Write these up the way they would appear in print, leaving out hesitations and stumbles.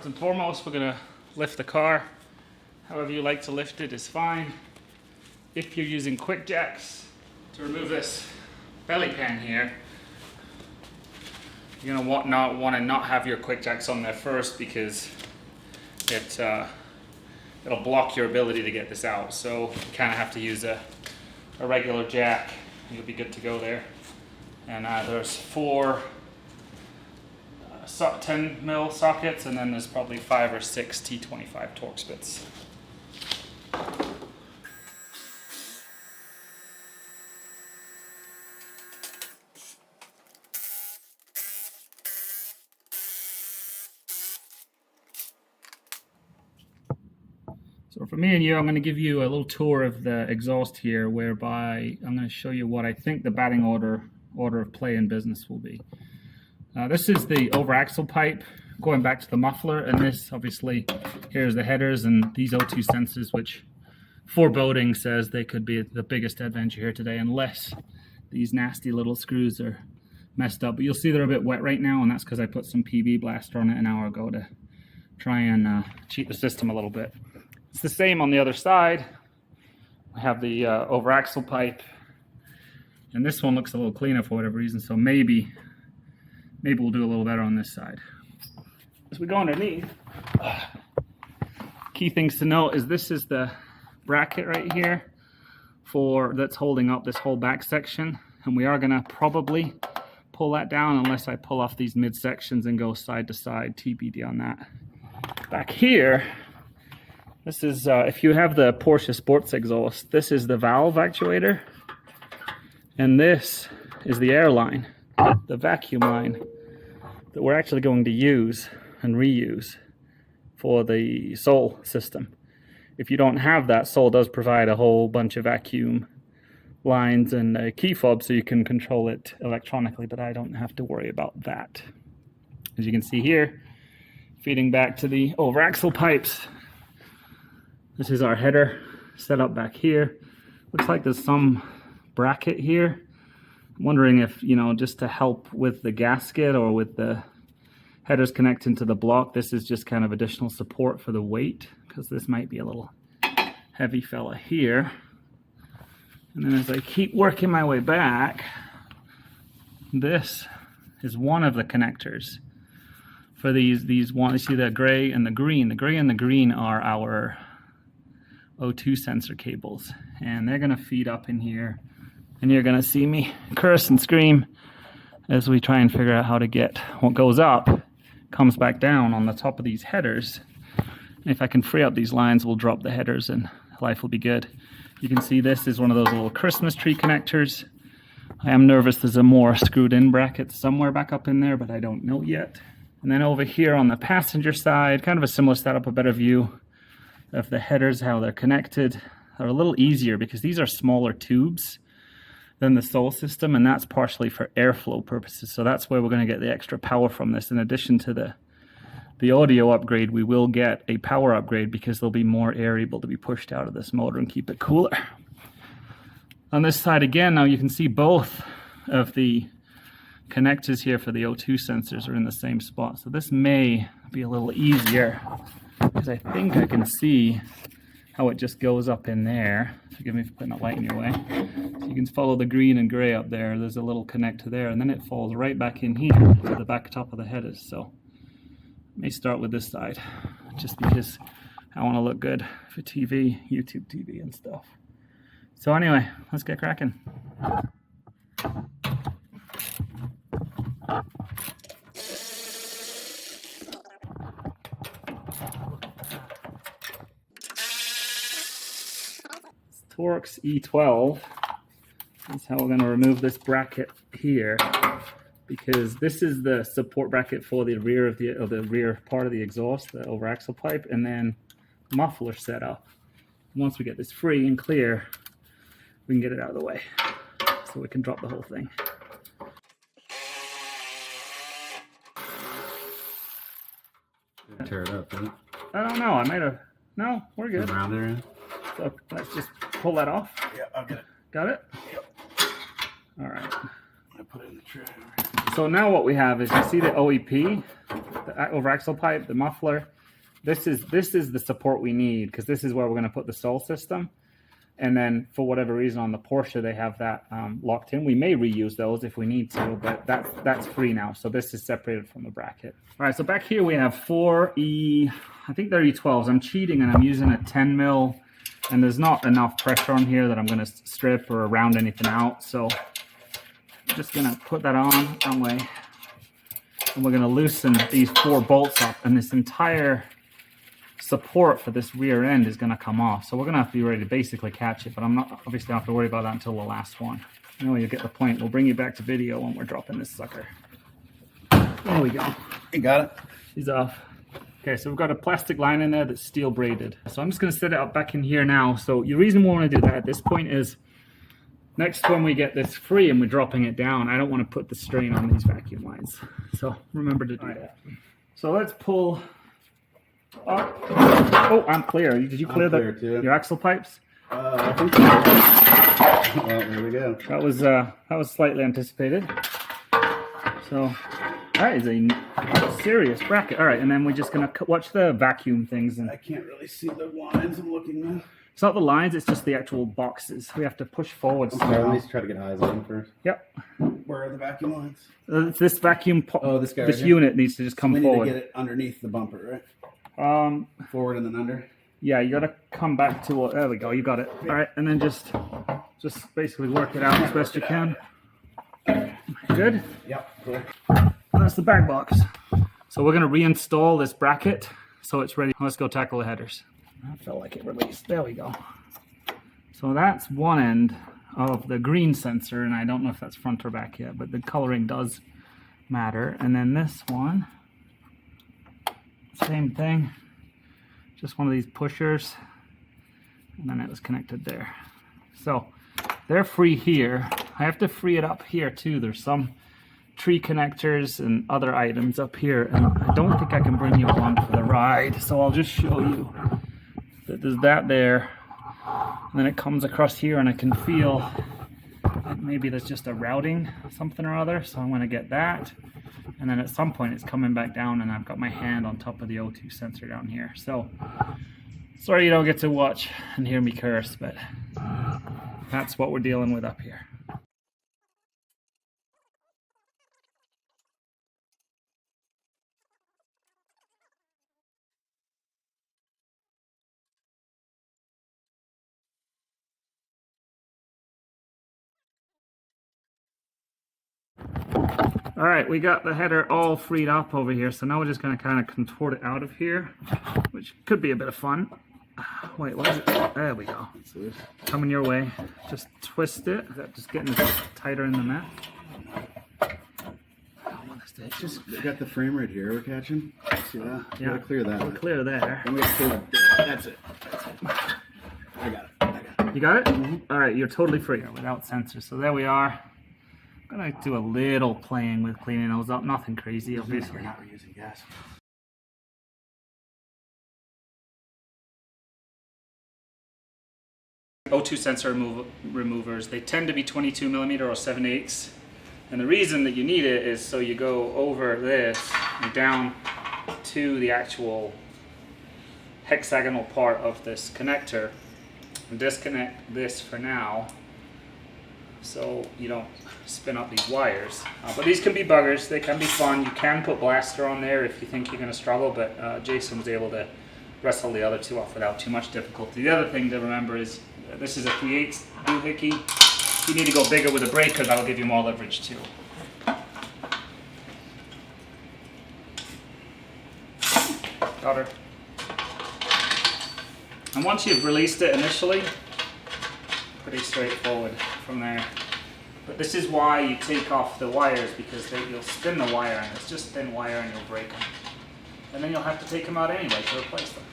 and foremost, we're going to lift the car. However you like to lift it is fine. If you're using quick jacks to remove this belly pan here, you're going to want to not have your quick jacks on there first, because it'll block your ability to get this out. So you kind of have to use a regular jack. You'll be good to go there. And there's 4 10 mil sockets, and then there's probably 5 or 6 T25 Torx bits. So for me and you, I'm going to give you a little tour of the exhaust here, whereby I'm going to show you what I think the batting order of play in business will be. This is the over axle pipe going back to the muffler, and this obviously here's the headers and these O2 sensors, which foreboding says they could be the biggest adventure here today, unless these nasty little screws are messed up. But you'll see they're a bit wet right now, and that's because I put some PB blaster on it an hour ago to try and cheat the system a little bit. It's the same on the other side. I have the over axle pipe, and this one looks a little cleaner for whatever reason, so maybe we'll do a little better on this side. As we go underneath, key things to note is this is the bracket right here that's holding up this whole back section, and we are going to probably pull that down unless I pull off these midsections and go side to side, TBD on that. Back here, this is if you have the Porsche Sports exhaust, this is the valve actuator, and this is the air line, the vacuum line that we're actually going to use and reuse for the Soul system. If you don't have that, Soul does provide a whole bunch of vacuum lines and a key fob so you can control it electronically, but I don't have to worry about that. As you can see here, feeding back to the over axle pipes, this is our header set up back here. Looks like there's some bracket here. I'm wondering if, just to help with the gasket or with the headers connecting to the block, this is just kind of additional support for the weight, because this might be a little heavy fella here. And then as I keep working my way back, this is one of the connectors for these one. You see the gray and the green. The gray and the green are our O2 sensor cables, and they're going to feed up in here. And you're going to see me curse and scream as we try and figure out how to get what goes up, comes back down on the top of these headers. And if I can free up these lines, we'll drop the headers and life will be good. You can see this is one of those little Christmas tree connectors. I am nervous there's a more screwed in bracket somewhere back up in there, but I don't know yet. And then over here on the passenger side, kind of a similar setup, a better view of the headers, how they're connected. They're a little easier because these are smaller tubes than the Soul system, and that's partially for airflow purposes. So that's where we're going to get the extra power from this. In addition to the audio upgrade, we will get a power upgrade because there'll be more air able to be pushed out of this motor and keep it cooler. On this side again, now you can see both of the connectors here for the O2 sensors are in the same spot. So this may be a little easier because I think I can see how it just goes up in there. Forgive me for putting a light in your way. So you can follow the green and gray up there. There's a little connector there, and then it falls right back in here to the back top of the headers. So I may start with this side, just because I want to look good for TV, YouTube TV and stuff. So anyway, let's get cracking. Torx E12 is how we're going to remove this bracket here, because this is the support bracket for the rear of the rear part of the exhaust, the over axle pipe, and then muffler setup. Once we get this free and clear, we can get it out of the way so we can drop the whole thing. Tear it up, didn't it? I don't know. I might have. No, we're good. Around there. So let's just pull that off. Yeah, I'll get it. Got it? Yep. All right. I put it in the tray. So now what we have is, you see the OEP, the over axle pipe, the muffler, this is the support we need, because this is where we're going to put the sole system. And then for whatever reason on the Porsche, they have that locked in. We may reuse those if we need to, but that's free now. So this is separated from the bracket. All right, so back here we have 4 I think they're E12s. I'm cheating and I'm using a 10 mil, and there's not enough pressure on here that I'm going to strip or round anything out. So I'm just going to put that on one way, and we're going to loosen these 4 bolts up, and this entire support for this rear end is going to come off. So we're going to have to be ready to basically catch it, but I'm not obviously don't have to worry about that until the last one. You know, you get the point. We'll bring you back to video when we're dropping this sucker. There we go. You got it? He's off. Okay, so we've got a plastic line in there that's steel braided. So I'm just going to set it up back in here now. So the reason we want to do that at this point is next when we get this free and we're dropping it down, I don't want to put the strain on these vacuum lines. So remember to do that. So let's pull up. Oh, I'm clear. Did you clear your axle pipes? I think so. Well, there we go. That was slightly anticipated. So that is a serious bracket. All right, and then we're just gonna watch the vacuum things. And I can't really see the lines I'm looking at. It's not the lines; it's just the actual boxes. We have to push forward. Okay, let me try to get eyes on them first. Yep. Where are the vacuum lines? This vacuum. This guy. This unit needs to just come forward. We need to get it underneath the bumper, right? Forward and then under. Yeah, you gotta come back to. There we go. You got it. All right, and then just basically work it out as best you can. Good. Yep. Cool. That's the back box. So we're going to reinstall this bracket so it's ready. Let's go tackle the headers. I felt like it released. There we go. So that's one end of the green sensor, and I don't know if that's front or back yet, but the coloring does matter. And then this one, same thing, just one of these pushers, and then it was connected there. So they're free here. I have to free it up here too. There's some tree connectors and other items up here, and I don't think I can bring you along for the ride, so I'll just show you that there's that there, and then it comes across here, and I can feel like maybe there's just a routing something or other, so I'm going to get that, and then at some point it's coming back down, and I've got my hand on top of the O2 sensor down here. So sorry you don't get to watch and hear me curse, but that's what we're dealing with up here. All right, we got the header all freed up over here, so now we're just going to kind of contort it out of here, which could be a bit of fun. Wait, what is it? There we go. Coming your way. Just twist it. Is that just getting it tighter in the mat? Just got the frame right here we're catching. See that? Yeah. Gotta clear that. Clear there. Then we gotta clear that. That's it. I got it. You got it? Mm-hmm. All right, you're totally free without sensors. So there we are. I'm gonna do a little playing with cleaning those up. Nothing crazy, obviously. We're not reusing gas. O2 sensor removers, they tend to be 22 millimeter or 7/8. And the reason that you need it is so you go over this and down to the actual hexagonal part of this connector and disconnect this for now so you don't spin up these wires. But these can be buggers, they can be fun. You can put blaster on there if you think you're going to struggle, but Jason was able to wrestle the other two off without too much difficulty. The other thing to remember is this is a 3/8 doohickey. You need to go bigger with a brake because that'll give you more leverage too. Got her. And once you've released it initially, pretty straightforward from there. But this is why you take off the wires, because you'll spin the wire and it's just thin wire and you'll break them. And then you'll have to take them out anyway to replace them.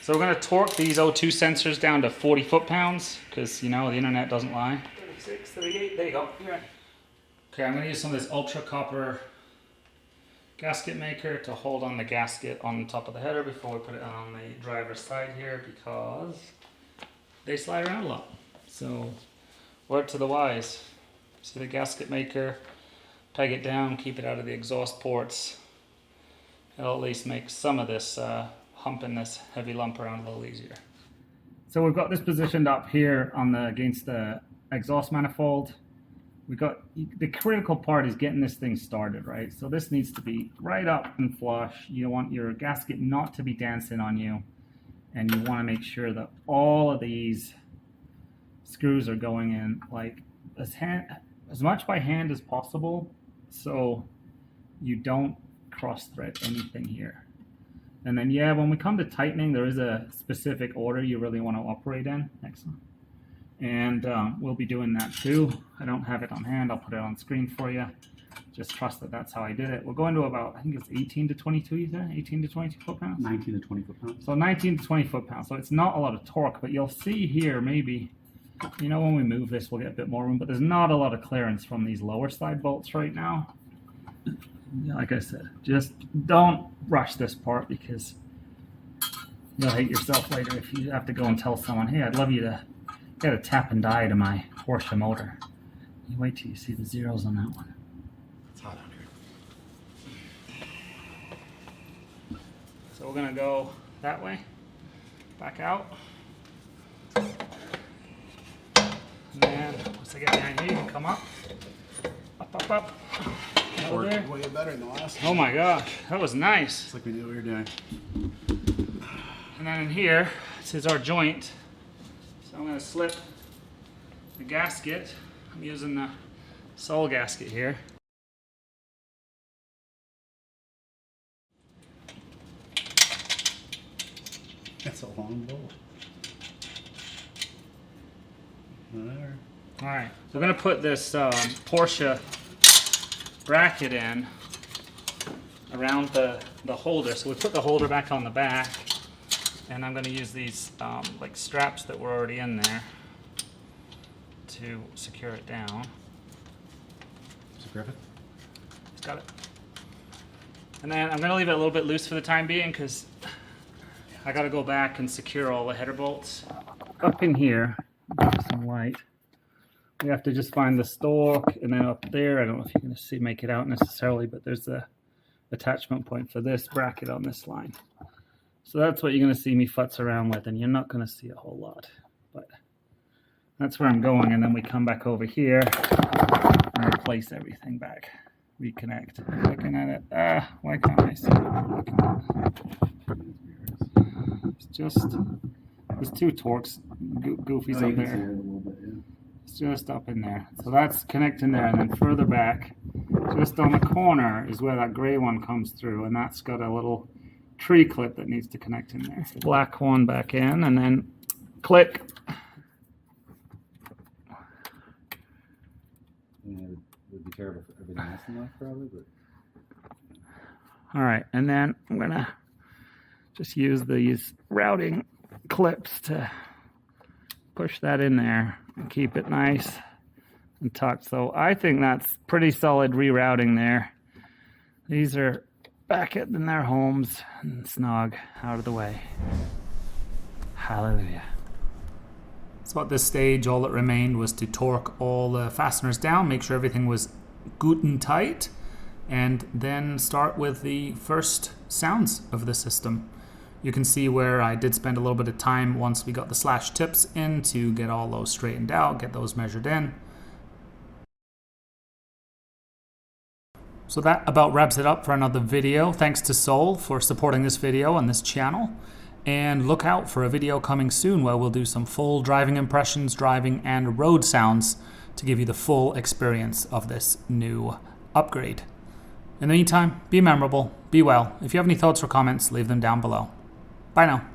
So we're going to torque these O2 sensors down to 40 foot-pounds because, you know, the internet doesn't lie. 36, 38, there you go. You're right. Okay, I'm going to use some of this ultra copper gasket maker to hold on the gasket on the top of the header before we put it on the driver's side here because they slide around a lot. So, word to the wise. See the gasket maker, peg it down, keep it out of the exhaust ports. It'll at least make some of this pumping this heavy lump around a little easier. So we've got this positioned up here on the against the exhaust manifold. We got the critical part is getting this thing started, right? So this needs to be right up and flush. You want your gasket not to be dancing on you, and you want to make sure that all of these screws are going in like as much by hand as possible, so you don't cross thread anything here. And then yeah, when we come to tightening, there is a specific order you really want to operate in. Excellent. And we'll be doing that too. I don't have it on hand. I'll put it on screen for you. Just trust that that's how I did it. We're going to about, I think it's 18 to 22, you said? 18 to 22 foot-pounds? 19 to 20 foot-pounds. So 19 to 20 foot-pounds. So it's not a lot of torque, but you'll see here maybe, you know, when we move this, we'll get a bit more room, but there's not a lot of clearance from these lower side bolts right now. Like I said, just don't rush this part because you'll hate yourself later if you have to go and tell someone, hey, I'd love you to get a tap and die to my Porsche motor. You wait till you see the zeros on that one. It's hot out here. So we're gonna go that way, back out. And then once I get behind here, you can come up. Up. Worked There. way better than the last Oh my gosh, that was nice. It's like we knew what we were doing. And then in here, this is our joint. So I'm going to slip the gasket. I'm using the sole gasket here. That's a long bolt. There. All right, so we're going to put this Porsche bracket in around the holder. So we put the holder back on the back, and I'm going to use these like straps that were already in there to secure it down. Is it Griffith? It's got it. And then I'm going to leave it a little bit loose for the time being because I got to go back and secure all the header bolts. Up in here, some light. We have to just find the stalk, and then up there, I don't know if you're going to see make it out necessarily, but there's the attachment point for this bracket on this line. So that's what you're going to see me futz around with, and you're not going to see a whole lot, but that's where I'm going. And then we come back over here and replace everything back, reconnect. Looking at it, why can't I see it? It's just, there's two torques, goofies up there. It's just up in there. So that's connecting there, and then further back, just on the corner is where that gray one comes through, and that's got a little tree clip that needs to connect in there. Black one back in, and then click. Yeah, it would be terrible for everything else in life, probably, but. All right, and then I'm gonna just use these routing clips to push that in there and keep it nice and tucked. So I think that's pretty solid rerouting there. These are back in their homes and snog out of the way. Hallelujah. So at this stage, all that remained was to torque all the fasteners down, make sure everything was good and tight, and then start with the first sounds of the system. You can see where I did spend a little bit of time once we got the slash tips in to get all those straightened out, get those measured in. So that about wraps it up for another video. Thanks to Sol for supporting this video on this channel. And look out for a video coming soon where we'll do some full driving impressions, driving and road sounds to give you the full experience of this new upgrade. In the meantime, be memorable, be well. If you have any thoughts or comments, leave them down below. Bye now.